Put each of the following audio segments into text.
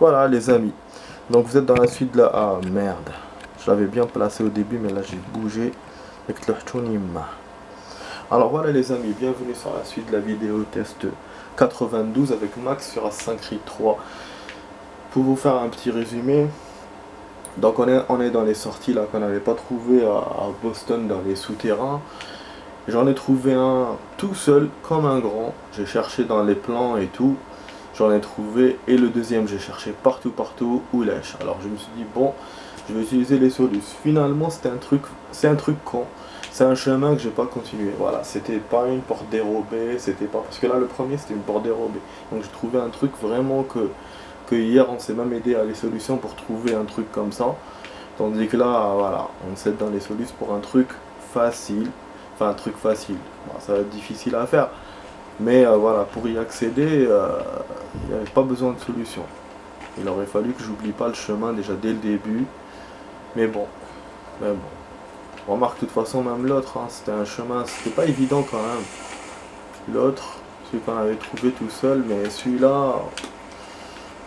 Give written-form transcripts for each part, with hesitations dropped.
Voilà les amis, donc vous êtes dans la suite de la... Ah merde, je l'avais bien placé au début mais là j'ai bougé avec le Htunimma. Alors voilà les amis, bienvenue sur la suite de la vidéo test 92 avec Max sur Assassin's Creed 3. Pour vous faire un petit résumé, donc on est dans les sorties là qu'on n'avait pas trouvé à Boston dans les souterrains. J'en ai trouvé un tout seul comme un grand, j'ai cherché dans les plans et tout. J'en ai trouvé, et le deuxième j'ai cherché partout où lèche. Alors je me suis dit bon, je vais utiliser les solus. Finalement c'est un truc con. C'est un chemin que j'ai pas continué. Voilà, c'était pas une porte dérobée, c'était pas parce que là le premier c'était une porte dérobée. Donc j'ai trouvé un truc vraiment que hier on s'est même aidé à les solutions pour trouver un truc comme ça. Tandis que là voilà, on s'aide dans les solus pour un truc facile. Enfin un truc facile. Bon, ça va être difficile à faire. Mais voilà, pour y accéder, il n'y avait pas besoin de solution. Il aurait fallu que j'oublie pas le chemin déjà dès le début. Mais bon. Remarque, de toute façon, même l'autre, hein, c'était un chemin, c'était pas évident quand même. L'autre, celui qu'on avait trouvé tout seul, mais celui-là,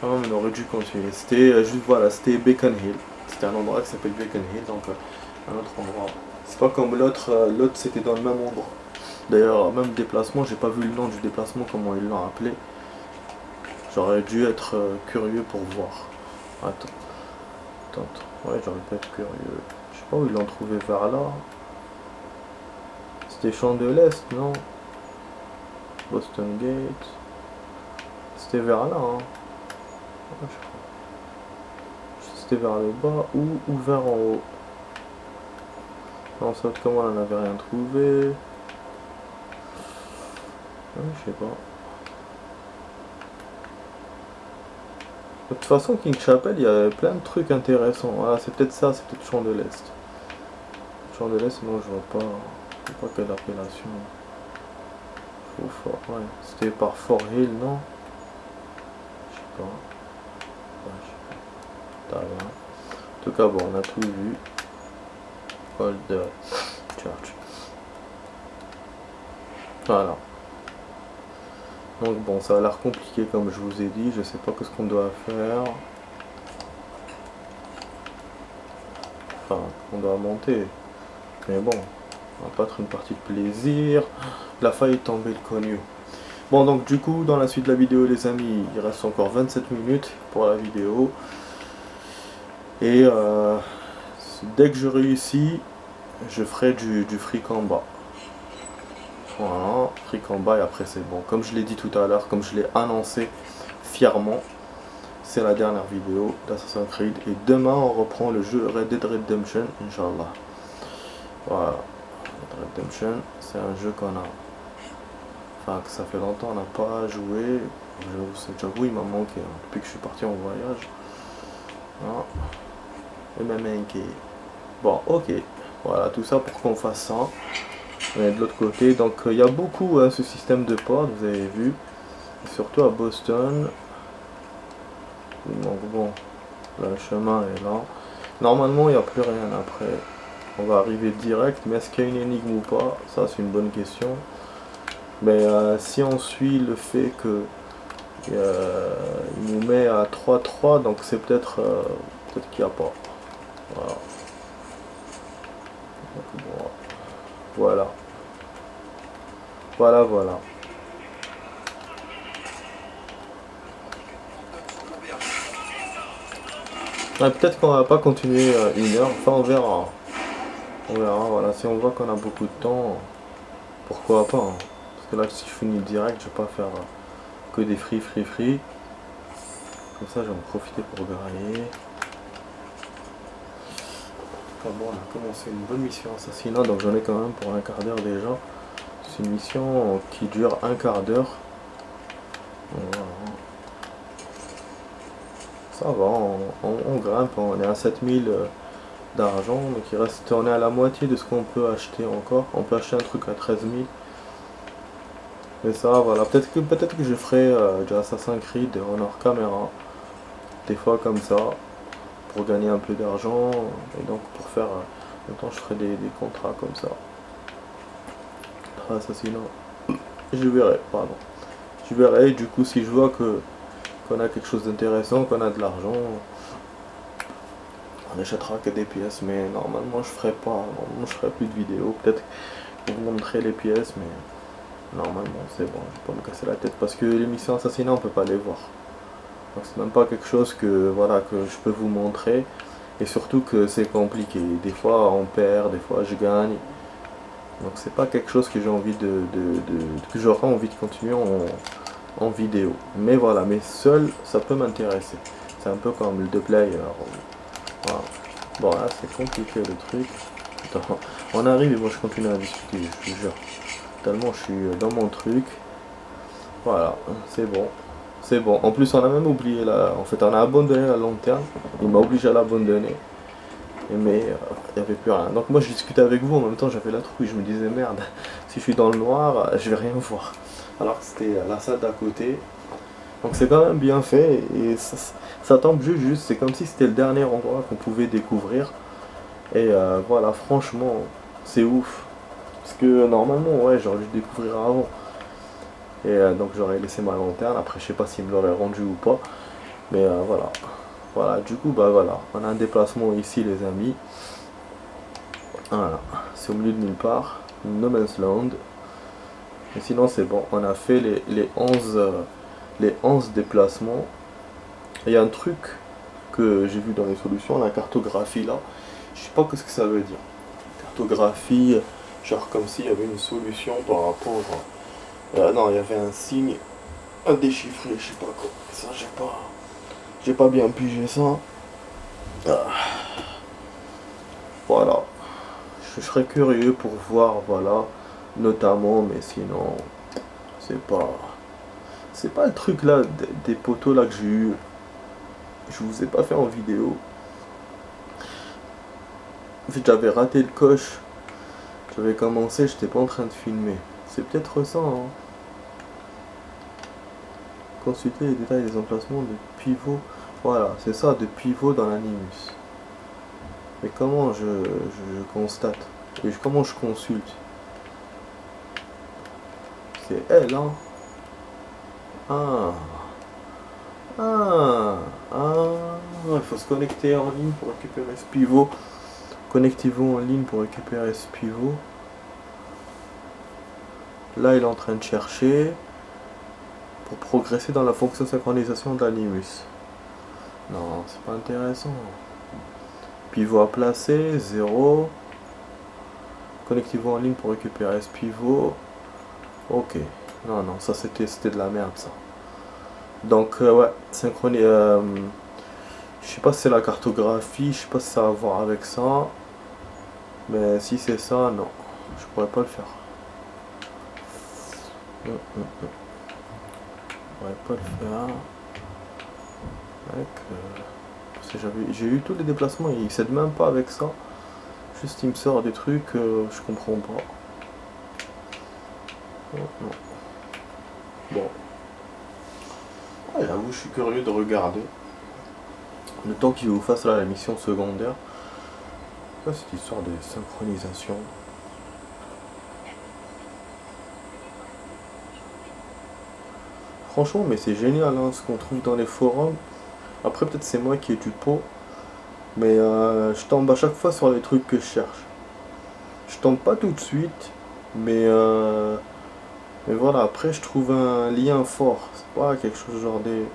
quand même, on aurait dû continuer. C'était juste, voilà, c'était Beacon Hill. C'était un endroit qui s'appelle Beacon Hill, donc un autre endroit. C'est pas comme l'autre, l'autre c'était dans le même endroit. D'ailleurs, même déplacement, j'ai pas vu le nom du déplacement, comment ils l'ont appelé. J'aurais dû être curieux pour voir. Attends. Ouais, j'aurais pu être curieux. Je sais pas où ils l'ont trouvé vers là. C'était Champ de l'Est, non? Boston Gate. C'était vers là, hein. Ouais, je crois. C'était vers le bas ou vers en haut. Non, ça, comment on n'avait rien trouvé. Ouais, je sais pas. De toute façon, King Chapel, il y avait plein de trucs intéressants. Voilà, c'est peut-être ça, c'est peut-être Champ de l'Est. Champ de l'Est, non, je vois pas. Je sais pas quelle appellation. Ouais, c'était par Fort Hill, non? Je sais pas. Ouais, je sais pas. En tout cas, bon, on a tout vu. Old Church. Voilà. Donc bon, ça a l'air compliqué comme je vous ai dit, je sais pas ce qu'on doit faire. Enfin, on doit monter. Mais bon, on va pas être une partie de plaisir. La faille est tombée, le connu. Bon, donc du coup, dans la suite de la vidéo, les amis, il reste encore 27 minutes pour la vidéo. Et dès que je réussis, je ferai du fric en bas. Voilà, fric en bas et après c'est bon. Comme je l'ai dit tout à l'heure, comme je l'ai annoncé fièrement, c'est la dernière vidéo d'Assassin's Creed. Et demain on reprend le jeu Red Dead Redemption, Inch'Allah. Voilà, Red Dead Redemption, c'est un jeu qu'on a... Enfin, que ça fait longtemps on n'a pas joué. J'avoue, il m'a manqué hein, depuis que je suis parti en voyage. Voilà. Il m'a manqué. Bon, ok. Voilà, tout ça pour qu'on fasse ça. Mais de l'autre côté, donc il y a beaucoup ce système de portes, vous avez vu, surtout à Boston. Donc bon, là, le chemin est là. Normalement, il n'y a plus rien après. On va arriver direct, mais est-ce qu'il y a une énigme ou pas? Ça, c'est une bonne question. Mais si on suit le fait que il nous met à 3-3, donc c'est peut-être qu'il n'y a pas. Voilà. Donc, bon, voilà. Voilà. Ouais, peut-être qu'on va pas continuer une heure, enfin on verra. On verra, voilà, si on voit qu'on a beaucoup de temps, pourquoi pas. Hein. Parce que là si je finis le direct, je vais pas faire que des free. Comme ça je vais en profiter pour grailler. Enfin bon, on a commencé une bonne mission assassinat, donc j'en ai quand même pour un quart d'heure déjà. C'est une mission qui dure un quart d'heure. Voilà. Ça va, on grimpe, on est à 7000 d'argent, donc il reste, on est à la moitié de ce qu'on peut acheter encore. On peut acheter un truc à 13 000. Mais ça, voilà, peut-être que je ferai du Assassin's Creed en hors caméra. Des fois comme ça, pour gagner un peu d'argent. Et donc pour faire, en même temps je ferai des contrats comme ça. Assassinat. Je verrai, pardon. Je verrai, du coup si je vois que qu'on a quelque chose d'intéressant, qu'on a de l'argent, on achètera que des pièces. Mais normalement je ferai pas, normalement je ferai plus de vidéos, peut-être pour vous montrer les pièces, mais normalement c'est bon, je vais pas me casser la tête parce que les missions assassinats on peut pas les voir. Donc c'est même pas quelque chose que voilà que je peux vous montrer, et surtout que c'est compliqué. Des fois on perd, des fois je gagne. Donc c'est pas quelque chose que j'ai envie que j'aurai envie de continuer en vidéo. Mais voilà, mais seul ça peut m'intéresser. C'est un peu comme le 2 player. Voilà. Bon là c'est compliqué le truc. Attends, on arrive et moi je continue à discuter, je te jure. Tellement je suis dans mon truc. Voilà, c'est bon. C'est bon. En plus on a même oublié là. En fait on a abandonné la lanterne. Il m'a obligé à l'abandonner. Mais il n'y avait plus rien. Donc moi je discutais avec vous, en même temps j'avais la trouille, je me disais merde, si je suis dans le noir, je vais rien voir. Alors que c'était la salle d'à côté. Donc c'est quand même bien fait, et ça tombe juste, c'est comme si c'était le dernier endroit qu'on pouvait découvrir. Et voilà, franchement, c'est ouf. Parce que normalement, ouais, j'aurais dû découvrir avant. Et donc j'aurais laissé ma lanterne, après je sais pas s'il me l'aurait rendu ou pas. Mais voilà. Voilà, du coup, bah voilà, on a un déplacement ici les amis. Voilà, c'est au milieu de nulle part, No Man's Land. Et sinon c'est bon, on a fait les 11 déplacements. Il y a un truc que j'ai vu dans les solutions, la cartographie là. Je sais pas ce que ça veut dire. Cartographie, genre comme s'il y avait une solution par rapport non, il y avait un signe à déchiffrer, je sais pas quoi. Ça j'ai pas bien pigé ça. Ah, voilà. Je serais curieux pour voir, voilà, notamment, mais sinon, c'est pas, c'est pas le truc là des poteaux là que j'ai eu. Je vous ai pas fait en vidéo. En fait, j'avais raté le coche. J'avais commencé, j'étais pas en train de filmer. C'est peut-être ça, hein. Consulter les détails des emplacements de pivots. Voilà, c'est ça, de pivots dans l'animus. Mais comment je constate? Et comment je consulte? C'est elle, hein. Ah. Ah. Ah. Il faut se connecter en ligne pour récupérer ce pivot. Connectez-vous en ligne pour récupérer ce pivot. Là, il est en train de chercher pour progresser dans la fonction synchronisation d'Animus. Non, c'est pas intéressant. Pivot à placer, 0. Connectez-vous en ligne pour récupérer ce pivot. Ok. Non, non, ça c'était de la merde ça. Donc, ouais, synchroniser. Je sais pas si c'est la cartographie, je sais pas si ça a à voir avec ça. Mais si c'est ça, non. Je pourrais pas le faire. Je pourrais pas le faire. Parce que j'ai eu tous les déplacements, il s'aide même pas avec ça. Juste il me sort des trucs, je comprends pas. Non. Bon. Ouais, j'avoue, je suis curieux de regarder. Le temps qu'il vous fasse là la mission secondaire. Là, cette histoire de synchronisation. Franchement, mais c'est génial hein, ce qu'on trouve dans les forums. Après, peut-être c'est moi qui ai du pot. Mais je tombe à chaque fois sur les trucs que je cherche. Je tombe pas tout de suite. Mais voilà, après je trouve un lien fort. C'est pas quelque chose genre des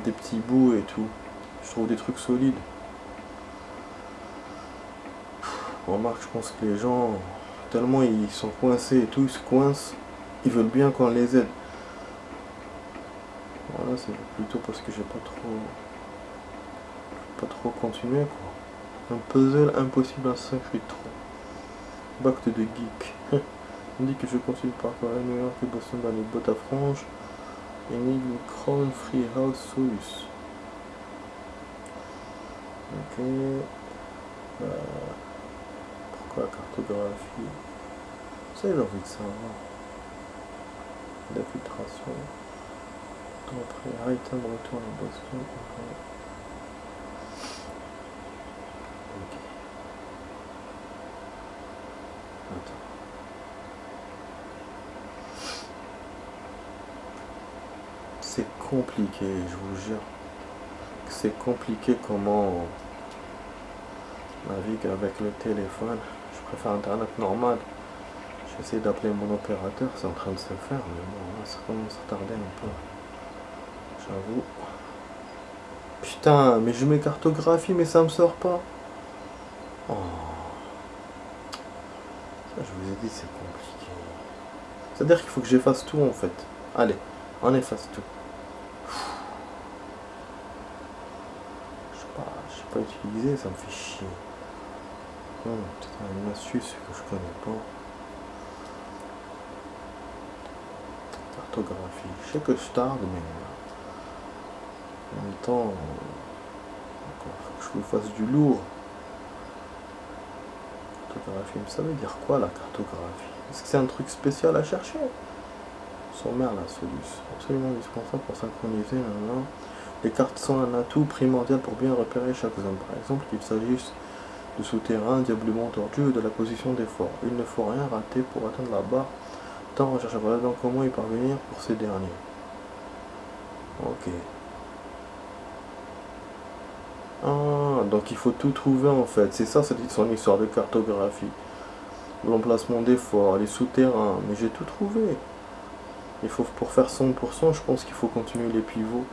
petits bouts et tout. Je trouve des trucs solides. Remarque, je pense que les gens, tellement ils sont coincés et tout, ils se coincent, ils veulent bien qu'on les aide. Voilà, c'est plutôt parce que j'ai pas trop continué quoi. Un puzzle impossible à 5 8 3. Back to the geek. On dit que je continue par New York et Boston dans les bottes à franges. Enigme Crown Free House Solus. Ok. Pourquoi la cartographie? Ça, j'ai envie de savoir. L'infiltration. Après, item retourne à Boston. Ok. Attends. C'est compliqué, je vous jure. C'est compliqué comment on navigue avec le téléphone. Je préfère internet normal. J'essaie d'appeler mon opérateur, c'est en train de se faire, mais bon, là, ça commence à tarder un peu. J'avoue. Putain, mais je mets cartographie, mais ça me sort pas. Oh. Ça, je vous ai dit, c'est compliqué. C'est-à-dire qu'il faut que j'efface tout en fait. Allez, on efface tout. Je sais pas utiliser, ça me fait chier. Peut-être une astuce que je connais pas. Cartographie. Je sais que je tarde, mais en même temps, il faut que je fasse du lourd. Cartographie, mais ça veut dire quoi la cartographie? Est-ce que c'est un truc spécial à chercher? Sommaire la solution. Absolument indispensable pour synchroniser. Les cartes sont un atout primordial pour bien repérer chaque zone. Par exemple, qu'il s'agisse de souterrains diablement tordus ou de la position des forts. Il ne faut rien rater pour atteindre la barre. Tant recherche. Voilà donc comment y parvenir pour ces derniers. Ok. Ah, donc il faut tout trouver en fait. C'est ça, c'est son histoire de cartographie. L'emplacement des forts, les souterrains. Mais j'ai tout trouvé. Il faut, pour faire 100%, je pense qu'il faut continuer les pivots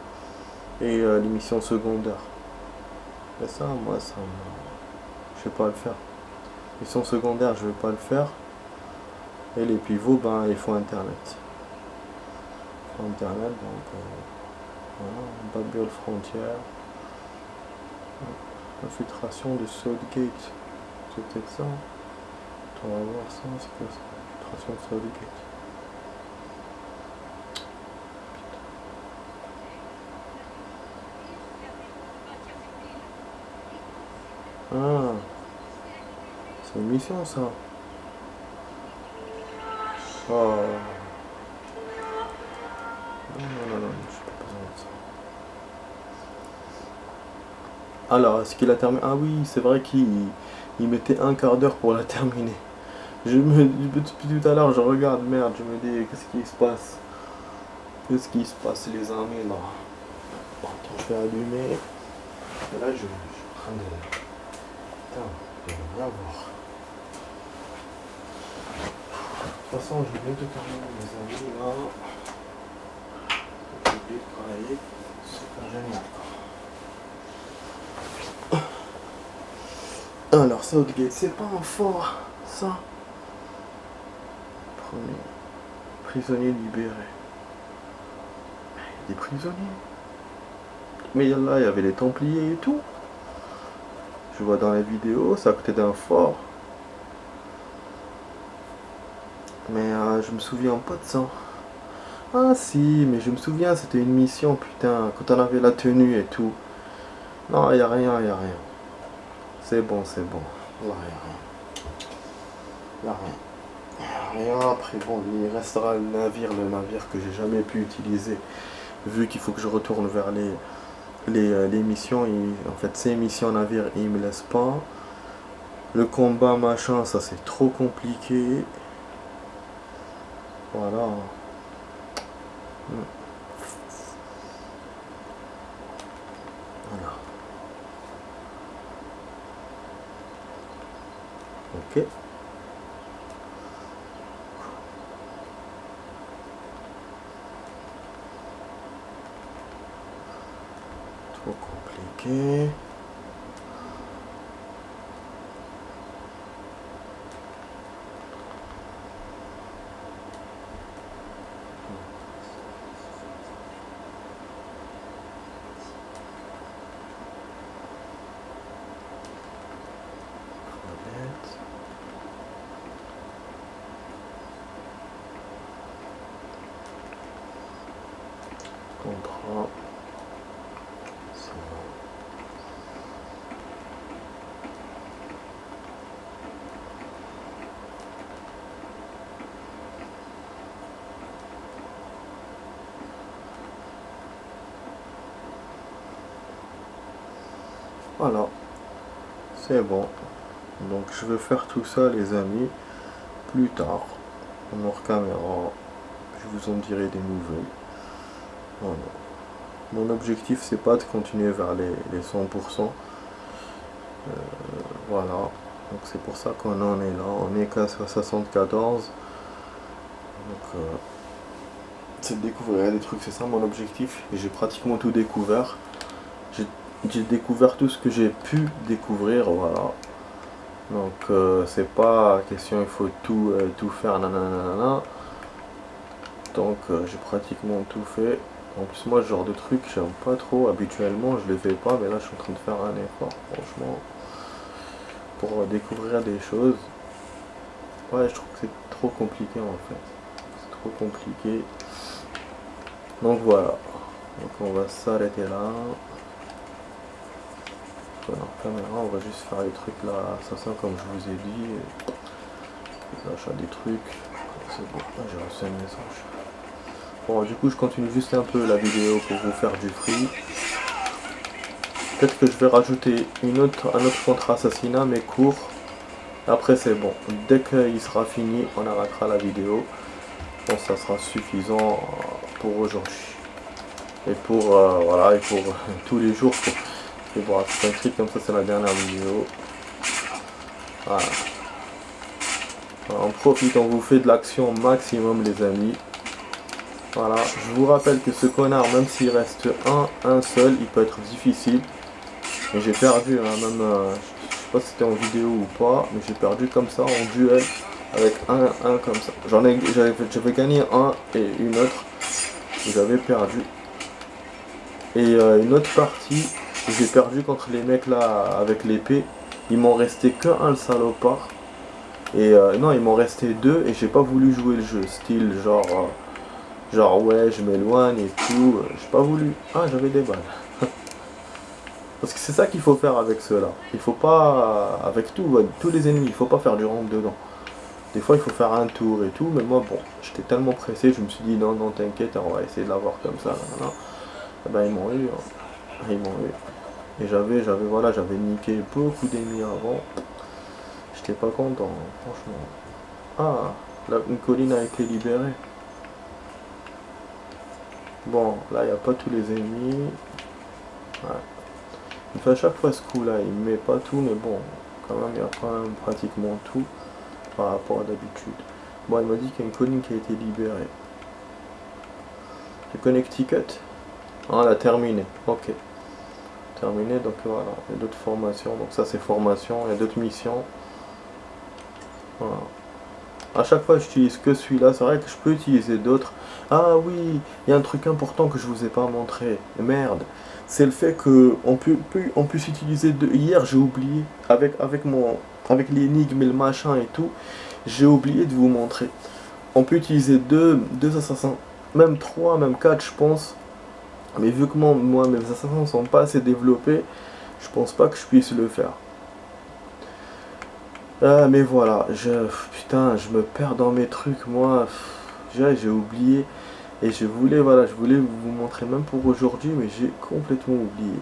et les missions secondaires. Et ça, moi, ça, je vais pas le faire. Mission secondaire, je vais pas le faire. Et les pivots, ben, il faut internet. Il faut internet, donc voilà, Babel Frontière. Infiltration de Southgate. C'est peut-être ça. On va voir ça, c'est quoi ça? Infiltration de Southgate. Ah, c'est une mission ça. Oh. Non, je n'ai pas besoin de ça. Alors, est-ce qu'il a terminé? Ah oui, c'est vrai qu'il mettait un quart d'heure pour la terminer. Depuis tout à l'heure, je regarde, merde, je me dis, qu'est-ce qui se passe? Qu'est-ce qui se passe, les amis, là? Bon, attends, je vais allumer. Et là, je suis en train de... Putain, je vais rien voir. De toute façon, je vais bientôt terminer, mes amis, là. J'ai oublié de travailler. Super génial. Alors, Southgate, c'est pas un fort, ça. Premier. Prisonnier libéré. Il y a des prisonniers. Mais là, il y avait les Templiers et tout. Je vois dans la vidéo, c'est à côté d'un fort. Mais je me souviens pas de ça. Ah si, mais je me souviens, c'était une mission, putain, quand on avait la tenue et tout. Non, il y a rien, il y a rien. C'est bon, c'est bon. Là, il y a rien. Il y a rien. Rien, après bon, il restera le navire que j'ai jamais pu utiliser. Vu qu'il faut que je retourne vers les missions, en fait ces missions navire, ils me laissent pas. Le combat machin, ça c'est trop compliqué. Voilà. Voilà. Ok. Trop compliqué. Contrat. Voilà, c'est bon. Donc je vais faire tout ça les amis plus tard en hors caméra. Je vous en dirai des nouvelles. Voilà. Mon objectif c'est pas de continuer vers les 100%. Voilà. Donc c'est pour ça qu'on en est là. On est qu'à 74. Donc c'est de découvrir des trucs, c'est ça mon objectif. Et j'ai pratiquement tout découvert. J'ai découvert tout ce que j'ai pu découvrir, voilà. Donc c'est pas question il faut tout faire, nanana. Donc j'ai pratiquement tout fait. En plus moi ce genre de truc j'aime pas trop, habituellement je les fais pas, mais là je suis en train de faire un effort franchement pour découvrir des choses. Ouais, je trouve que c'est trop compliqué en fait. C'est trop compliqué. Donc voilà. Donc on va s'arrêter là. Voilà, caméra, on va juste faire les trucs là, assassin comme je vous ai dit. L'achat des trucs. C'est bon, j'ai reçu un message. Bon, du coup je continue juste un peu la vidéo pour vous faire du free. Peut-être que je vais rajouter un autre contre-assassinat mais court. Après c'est bon, dès qu'il sera fini on arrêtera la vidéo. Bon, ça sera suffisant pour aujourd'hui. Et pour voilà, et pour tous les jours. Et voilà, c'est un clic comme ça, c'est la dernière vidéo. Voilà. On profite, on vous fait de l'action maximum les amis. Voilà, je vous rappelle que ce connard, même s'il reste un seul, il peut être difficile. Et j'ai perdu, hein, même, je sais pas si c'était en vidéo ou pas, mais j'ai perdu comme ça en duel avec un comme ça. J'avais gagné un et une autre, j'avais perdu. Et une autre partie, j'ai perdu contre les mecs là avec l'épée. Il m'en restait qu'un le salopard. Et non, il m'en restait deux et j'ai pas voulu jouer le jeu. Style genre ouais, je m'éloigne et tout. J'ai pas voulu. Ah, j'avais des balles. Parce que c'est ça qu'il faut faire avec ceux-là. Il faut pas, avec tous les ennemis, il faut pas faire du rentre dedans. Des fois il faut faire un tour et tout, mais moi bon, j'étais tellement pressé, je me suis dit non, t'inquiète, on va essayer de l'avoir comme ça. Et ben ils m'ont eu, hein. Ils m'ont eu. Et j'avais niqué beaucoup d'ennemis avant. J'étais pas content, hein, franchement. Ah, là, une colline a été libérée. Bon, là il n'y a pas tous les ennemis. Ouais. Il fait à chaque fois ce coup là, il met pas tout, mais bon, quand même il y a quand même pratiquement tout par rapport à d'habitude. Bon, il m'a dit qu'il y a une colline qui a été libérée. Le Connecticut. Ah, elle a terminé, ok. Terminé, donc voilà, il y a d'autres formations, donc ça c'est formation, il y a d'autres missions. Voilà. À chaque fois j'utilise que celui-là, c'est vrai que je peux utiliser d'autres. Ah oui, il y a un truc important que je vous ai pas montré, merde. C'est le fait que on puisse utiliser deux. Hier j'ai oublié avec l'énigme et le machin et tout, j'ai oublié de vous montrer. On peut utiliser deux assassins, même trois, même quatre je pense. Mais vu que moi mes assassins ne sont pas assez développés, je pense pas que je puisse le faire. Ah mais voilà, putain, je me perds dans mes trucs moi. J'ai oublié. Et je voulais vous montrer même pour aujourd'hui, mais j'ai complètement oublié.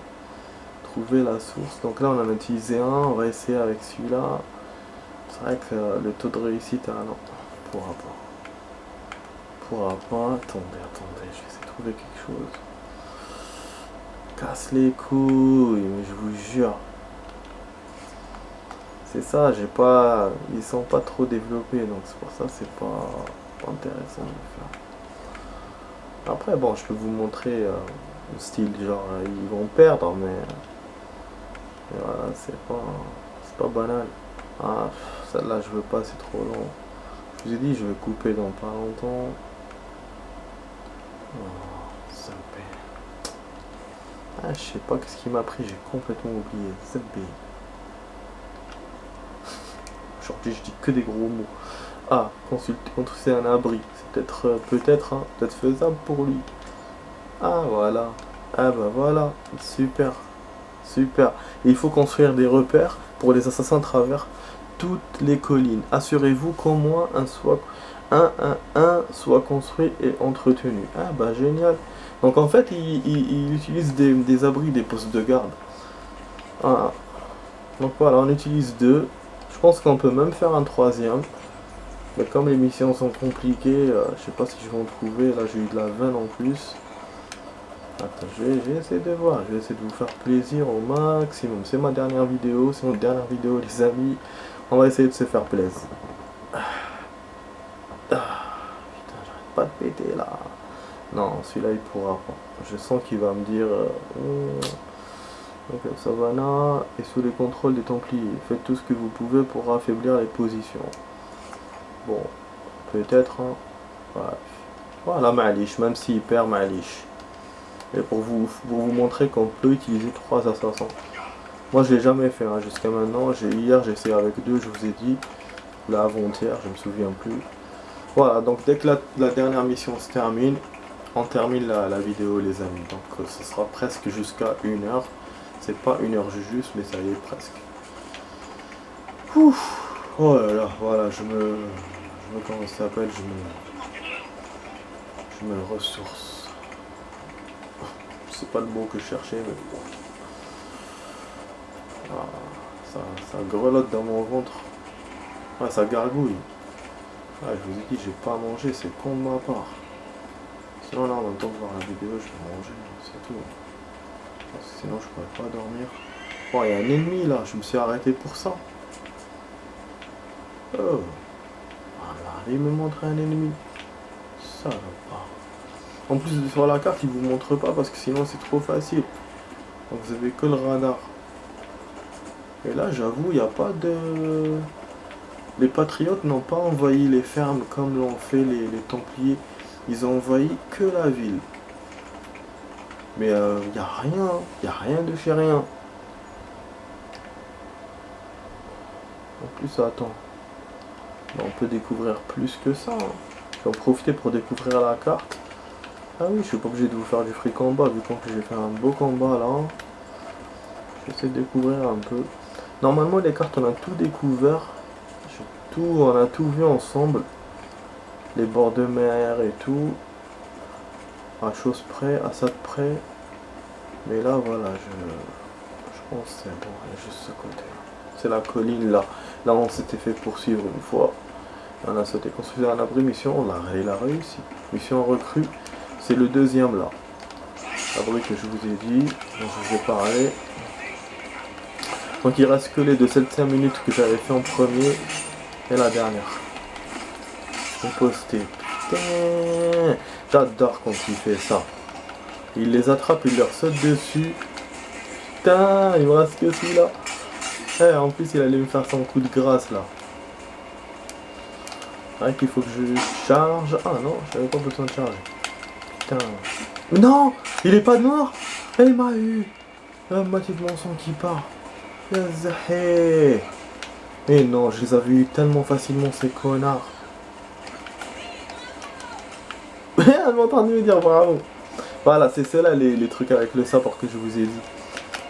Trouver la source. Donc là, on en a utilisé un, on va essayer avec celui-là. C'est vrai que le taux de réussite, ah non, pourra pas. Attendez, je vais essayer de trouver quelque chose. Casse les couilles, mais je vous jure. C'est ça, ils sont pas trop développés, donc c'est pour ça c'est pas intéressant de le faire. Après bon, je peux vous montrer le style, genre ils vont perdre, mais voilà, c'est pas banal. Ah, celle-là je veux pas, c'est trop long. Je vous ai dit, je vais couper dans pas longtemps. Oh, Zappé. Ah, je sais pas qu'est-ce qui m'a pris, j'ai complètement oublié. Zappé. Aujourd'hui je dis que des gros mots. Ah, construire un abri. C'est peut-être faisable pour lui. Ah voilà. Ah bah voilà. Super. Super. Et il faut construire des repères pour les assassins à travers toutes les collines. Assurez-vous qu'au moins un soit construit et entretenu. Ah bah génial. Donc en fait il utilise des abris, des postes de garde. Ah. Donc voilà, on utilise deux. Je pense qu'on peut même faire un troisième. Mais comme les missions sont compliquées, je sais pas si je vais en trouver. Là j'ai eu de la veine en plus. Attends, je vais essayer de voir, je vais essayer de vous faire plaisir au maximum. C'est ma dernière vidéo, c'est notre dernière vidéo les amis. On va essayer de se faire plaisir. Putain, j'arrête pas de péter là. Non, celui-là il pourra pas. Je sens qu'il va me dire... Donc Savannah est sous le contrôle des Templiers. Faites tout ce que vous pouvez pour affaiblir les positions. Bon, peut-être... Hein. Ouais. Voilà, Malish, même s'il perd Malish. Et pour vous montrer qu'on peut utiliser 3 assassins. Moi je l'ai jamais fait hein, jusqu'à maintenant. Hier j'ai essayé avec 2, je vous ai dit. Là avant-hier, je me souviens plus. Voilà, donc dès que la dernière mission se termine, on termine la vidéo les amis. Donc ce sera presque jusqu'à 1h. C'est pas 1h juste, mais ça y est presque. Ouf. Oh là là, voilà, comment ça s'appelle, je me ressource. C'est pas le mot que je cherchais, mais bon. Ah, ça grelotte dans mon ventre. Ah, ça gargouille. Ah, je vous ai dit, j'ai pas mangé, c'est con de ma part. Sinon, là, en même temps de voir la vidéo, je vais manger, c'est tout. Parce que sinon, je pourrais pas dormir. Oh, il y a un ennemi là, je me suis arrêté pour ça. Oh. Voilà, il me montre un ennemi. Ça va pas. En plus, sur la carte, il vous montre pas parce que sinon, c'est trop facile. Donc, vous avez que le radar. Et là, j'avoue, il n'y a pas de... Les Patriotes n'ont pas envahi les fermes comme l'ont fait les Templiers. Ils ont envahi que la ville. Mais il n'y a rien de chez rien. En plus, attends. On peut découvrir plus que ça. Hein. Je vais en profiter pour découvrir la carte. Ah oui, je suis pas obligé de vous faire du free combat, vu que j'ai fait un beau combat là. J'essaie de découvrir un peu. Normalement, les cartes, on a tout découvert. On a tout vu ensemble. Les bords de mer et tout. À chose près, à ça de près. Mais là, voilà, je pense que c'est bon, juste ce côté. C'est la colline là. Là, on s'était fait poursuivre une fois. On a sauté construire un abri, mission, il a réussi. Mission recrue, c'est le deuxième là. Abri que je vous ai dit, dont je vous ai parlé. Donc il reste que les de 7-5 minutes que j'avais fait en premier et la dernière. J'ai posté. Putain, j'adore quand il fait ça. Il les attrape, il leur saute dessus. Putain, il me reste que celui-là. Eh, en plus, il allait me faire son coup de grâce là. C'est vrai qu'il faut que je charge. Ah non, j'avais pas besoin de charger. Putain. Non, il est pas mort. Il m'a eu. La moitié de mon sang qui part. Et non, je les avais eu tellement facilement ces connards. Elle m'a entendu me dire bravo. Voilà, c'est ceux-là les trucs avec le sabre que je vous ai dit.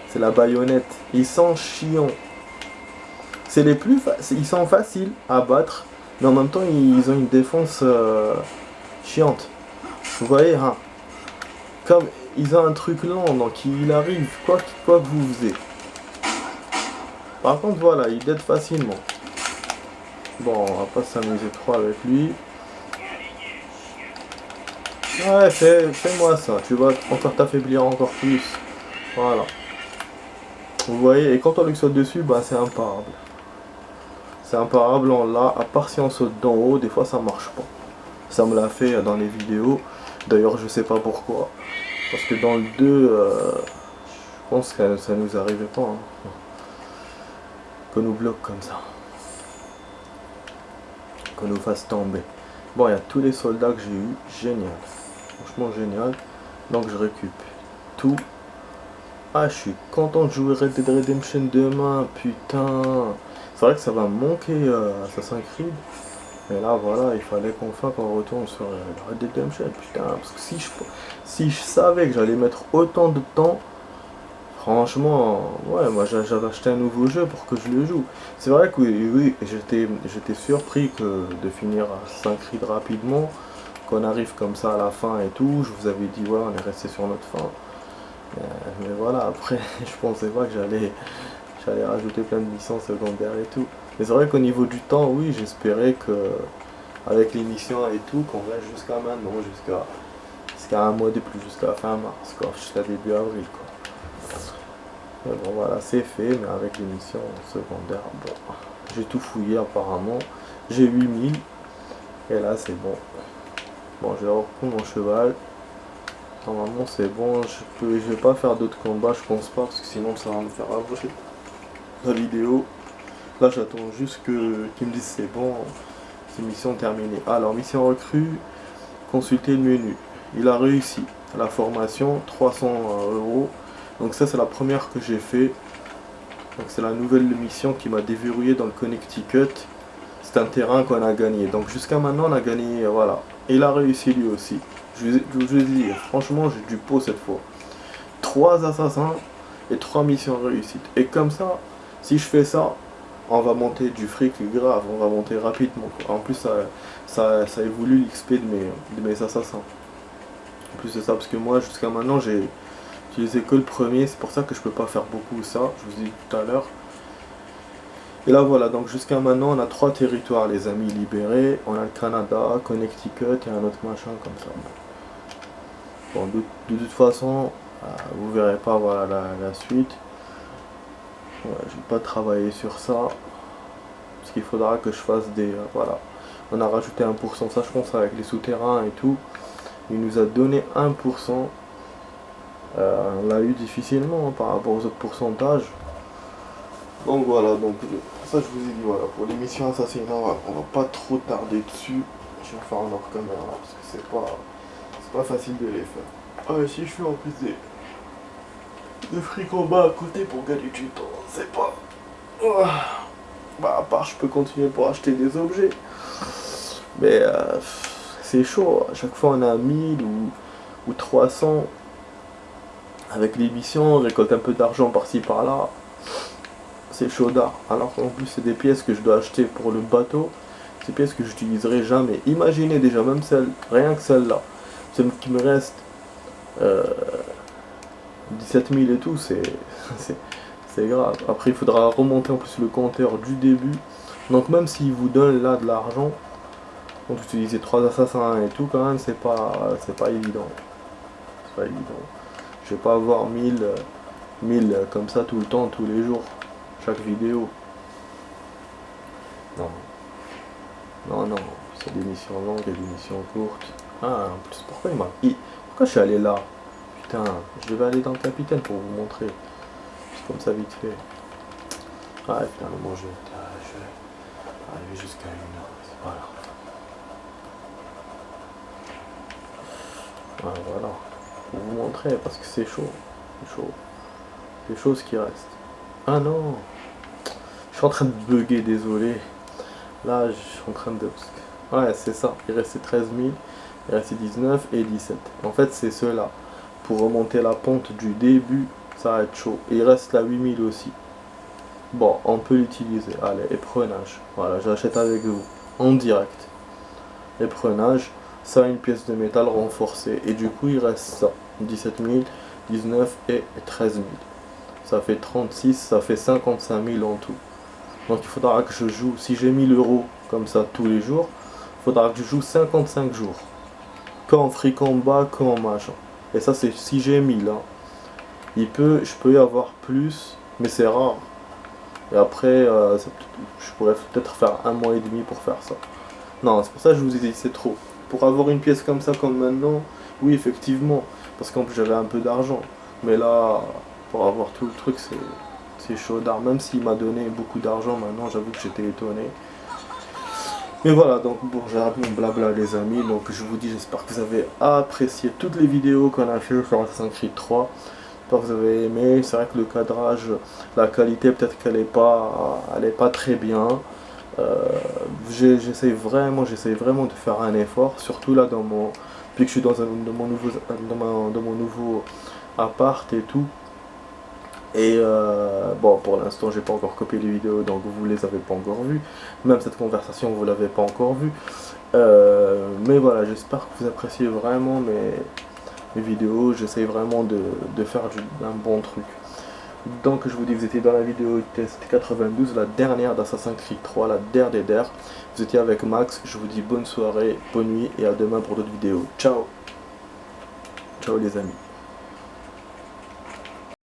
C'est la baïonnette. Ils sont chiants. C'est les plus ils sont faciles à battre, mais en même temps ils ont une défense chiante. Vous voyez, hein. Comme ils ont un truc lent, donc il arrive quoi que vous faisiez. Par contre, voilà, il dead facilement. Bon, on va pas s'amuser trop avec lui. Ouais, fais-moi ça, tu vas encore t'affaiblir encore plus. Voilà. Vous voyez, et quand on lui saute dessus, bah c'est imparable. C'est imparable en là, à part si on saute d'en haut, des fois ça marche pas. Ça me l'a fait dans les vidéos. D'ailleurs, je sais pas pourquoi. Parce que dans le 2, je pense que ça nous arrivait pas. Hein. Qu'on nous bloque comme ça. Qu'on nous fasse tomber. Bon, il y a tous les soldats que j'ai eu. Génial. Franchement génial. Donc je récupère tout. Ah, je suis content de jouer Red Dead Redemption demain. Putain. C'est vrai que ça va me manquer Assassin's Creed. Mais là, voilà, il fallait qu'on retourne sur Red Dead Redemption. Putain, parce que si je savais que j'allais mettre autant de temps, franchement, ouais, moi j'avais acheté un nouveau jeu pour que je le joue. C'est vrai que oui, j'étais surpris de finir Assassin's Creed rapidement, qu'on arrive comme ça à la fin et tout. Je vous avais dit, ouais, on est resté sur notre fin. Mais voilà, après, je pensais pas que j'allais rajouter plein de missions secondaires et tout. Mais c'est vrai qu'au niveau du temps, oui, j'espérais que avec les missions et tout, qu'on reste jusqu'à maintenant, jusqu'à jusqu'à un mois de plus, jusqu'à fin mars, quoi, jusqu'à début avril, quoi. Mais bon, voilà, c'est fait, mais avec les missions secondaires, bon, j'ai tout fouillé apparemment, j'ai 8000, et là c'est bon. Bon, je vais reprendre mon cheval. Normalement c'est bon, je vais pas faire d'autres combats, je pense pas, parce que sinon ça va me faire avancer la vidéo. Là j'attends juste qu'ils me disent c'est bon, c'est mission terminée. Alors mission recrue, consulter le menu. Il a réussi. La formation, 300 €. Donc ça c'est la première que j'ai fait. Donc c'est la nouvelle mission qui m'a déverrouillé dans le Connecticut. C'est un terrain qu'on a gagné. Donc jusqu'à maintenant on a gagné, voilà. Et il a réussi lui aussi. Je vous dis, franchement j'ai du pot cette fois. 3 assassins et 3 missions réussites. Et comme ça, si je fais ça, on va monter du fric grave, on va monter rapidement. En plus ça évolue l'XP de mes assassins. En plus de ça, parce que moi jusqu'à maintenant j'ai utilisé que le premier, c'est pour ça que je peux pas faire beaucoup ça, je vous ai dit tout à l'heure. Et là voilà, donc jusqu'à maintenant on a 3 territoires les amis libérés, on a le Canada, Connecticut et un autre machin comme ça. Bon, de toute façon, vous verrez pas voilà la suite. Ouais, je vais pas travailler sur ça, parce qu'il faudra que je fasse des... voilà, on a rajouté 1%, ça je pense avec les souterrains et tout. Il nous a donné 1%. On l'a eu difficilement hein, par rapport aux autres pourcentages. Donc voilà, donc ça je vous ai dit, voilà, pour les missions assassinat, on va pas trop tarder dessus. Je vais faire en hors caméra, parce que c'est pas facile de les faire. Ah, et si je fais en plus des free combats à côté pour gagner du temps, c'est pas... Bah à part je peux continuer pour acheter des objets. Mais c'est chaud, à chaque fois on a 1000 ou 300. Avec les missions, on récolte un peu d'argent par-ci par-là. C'est chaudard. Alors qu'en plus c'est des pièces que je dois acheter pour le bateau. Ces pièces que j'utiliserai jamais. Imaginez déjà, même celle, rien que celle-là. Celle qui me reste 17 000 et tout, c'est grave. Après il faudra remonter en plus le compteur du début. Donc même s'ils vous donnent là de l'argent, donc utiliser 3 assassins et tout quand même, c'est pas évident. C'est pas évident. Je vais pas avoir 1000 comme ça tout le temps, tous les jours, chaque vidéo. Non. Non, non, c'est des missions longues et des missions courtes. Ah, en plus, pourquoi pourquoi je suis allé là? Putain, je devais aller dans le capitaine pour vous montrer. C'est comme ça vite fait. Ah, finalement, je vais arriver jusqu'à 1h, c'est pas grave. Ah, voilà. Pour vous montrer, parce que c'est chaud. C'est chaud. Des choses qui restent. Ah non! Je suis en train de bugger, désolé. Là, je suis en train de... Ouais, c'est ça. Il restait 13 000. Il restait 19 et 17. En fait, c'est ceux-là. Pour remonter la pente du début, ça va être chaud. Et il reste la 8000 aussi. Bon, on peut l'utiliser. Allez, éprenage. Voilà, j'achète avec vous. En direct. Éprenage. Ça, une pièce de métal renforcée. Et du coup, il reste ça. 17 000, 19 et 13 000. Ça fait 36, ça fait 55 000 en tout. Donc il faudra que je joue, si j'ai 1000 € comme ça tous les jours, il faudra que je joue 55 jours. Qu'en free combat, qu'en machin. Et ça c'est si j'ai 1000. Hein. Je peux y avoir plus, mais c'est rare. Et après, je pourrais peut-être faire 1 mois et demi pour faire ça. Non, c'est pour ça que je vous ai dit c'est trop. Pour avoir une pièce comme ça comme maintenant, oui effectivement. Parce qu'en plus j'avais un peu d'argent. Mais là, pour avoir tout le truc, c'est chaudard. Même s'il m'a donné beaucoup d'argent maintenant, j'avoue que j'étais étonné. Mais voilà, donc bon, j'ai arrêté mon blabla les amis. Donc je vous dis, j'espère que vous avez apprécié toutes les vidéos qu'on a fait sur Assassin's Creed 3. J'espère que vous avez aimé. C'est vrai que le cadrage, la qualité, peut-être qu'elle est pas très bien. J'essaie vraiment de faire un effort, surtout là puis que je suis dans mon nouveau appart et tout. Et bon, pour l'instant j'ai pas encore copié les vidéos, donc vous les avez pas encore vues. Même cette conversation vous l'avez pas encore vue. Mais voilà, j'espère que vous appréciez vraiment mes vidéos. J'essaie vraiment de faire un bon truc. Donc je vous dis, vous étiez dans la vidéo test 92, la dernière d'Assassin's Creed 3, la der des der. Vous étiez avec Max, je vous dis bonne soirée, bonne nuit et à demain pour d'autres vidéos. Ciao! Ciao les amis.